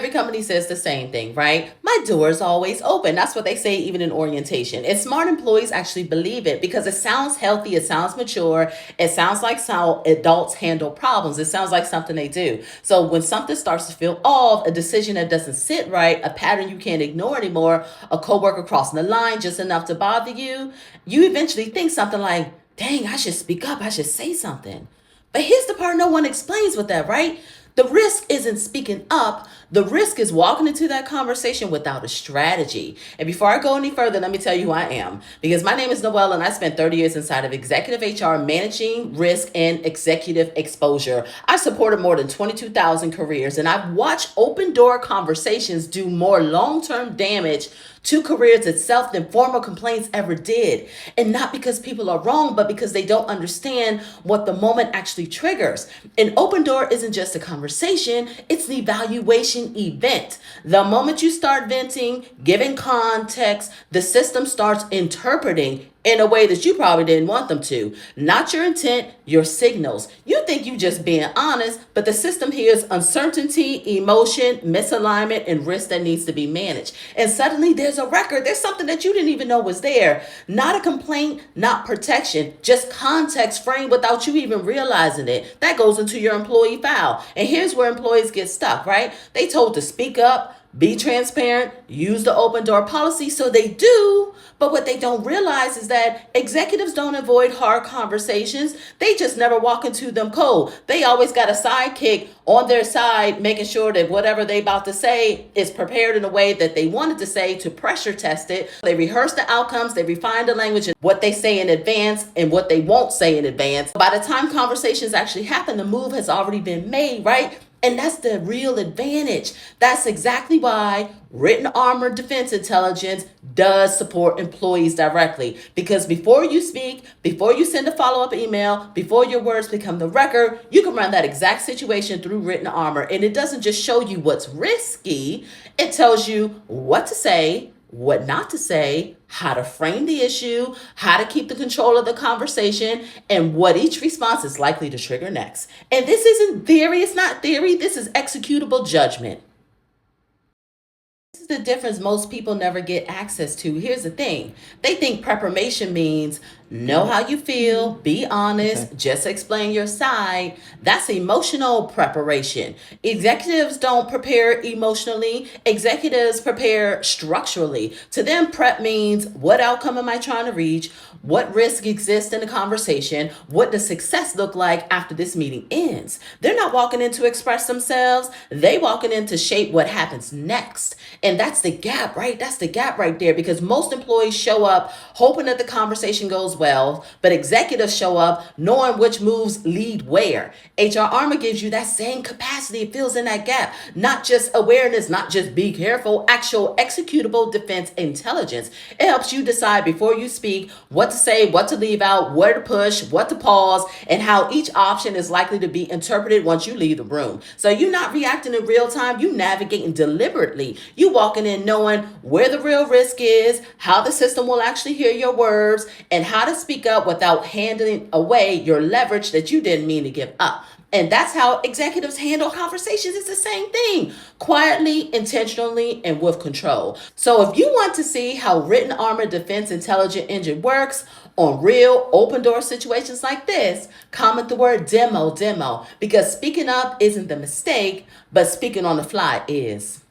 Every company says the same thing, right? My door is always open. That's what they say even in orientation. And smart employees actually believe it because it sounds healthy, it sounds mature, it sounds like how adults handle problems. It sounds like something they do. So when something starts to feel off, a decision that doesn't sit right, a pattern you can't ignore anymore, a coworker crossing the line just enough to bother you, you eventually think something like, dang, I should speak up, I should say something. But here's the part no one explains with that, right? The risk isn't speaking up. The risk is walking into that conversation without a strategy. And before I go any further, let me tell you who I am. Because my name is Noël and I spent 30 years inside of executive HR managing risk and executive exposure. I supported more than 22,000 careers and I've watched open door conversations do more long-term damage to careers itself than formal complaints ever did. And not because people are wrong, but because they don't understand what the moment actually triggers. An open door isn't just a conversation, it's an evaluation event. The moment you start venting, giving context, the system starts interpreting in a way that you probably didn't want them to. Not your intent, your signals. You think you just being honest, but the system hears uncertainty, emotion, misalignment, and risk that needs to be managed. And suddenly there's a record. There's something that you didn't even know was there. Not a complaint, not protection, just context framed without you even realizing it. That goes into your employee file. And here's where employees get stuck, right? They told to speak up, be transparent, use the open door policy, so they do. But what they don't realize is that executives don't avoid hard conversations. They just never walk into them cold. They always got a sidekick on their side, making sure that whatever they about to say is prepared in a way that they wanted to say to pressure test it. They rehearse the outcomes, they refine the language and what they say in advance and what they won't say in advance. By the time conversations actually happen, the move has already been made, right? And that's the real advantage. That's exactly why written armor defense intelligence does support employees directly. Because before you speak, before you send a follow-up email, before your words become the record, you can run that exact situation through written armor. And it doesn't just show you what's risky, it tells you what to say, what not to say, how to frame the issue, how to keep the control of the conversation, and what each response is likely to trigger next. And this isn't theory, it's not theory, this is executable judgment. This is the difference most people never get access to. Here's the thing. They think preparation means know how you feel, be honest, just explain your side. That's emotional preparation. Executives don't prepare emotionally. Executives prepare structurally. To them, prep means what outcome am I trying to reach? What risk exists in the conversation? What does success look like after this meeting ends? They're not walking in to express themselves. They walking in to shape what happens next. And that's the gap, right? That's the gap right there because most employees show up hoping that the conversation goes well, but executives show up knowing which moves lead where. HR Armor gives you that same capacity. It fills in that gap. Not just awareness, not just be careful, actual executable defense intelligence. It helps you decide before you speak what to say, what to leave out, where to push, what to pause, and how each option is likely to be interpreted once you leave the room. So you're not reacting in real time, you navigating deliberately. You walking in knowing where the real risk is, how the system will actually hear your words, and how to speak up without handing away your leverage that you didn't mean to give up. And that's how executives handle conversations. It's the same thing, quietly, intentionally, and with control. So if you want to see how written armor defense intelligent engine works on real open door situations like this, comment the word demo, because speaking up isn't the mistake, but speaking on the fly is.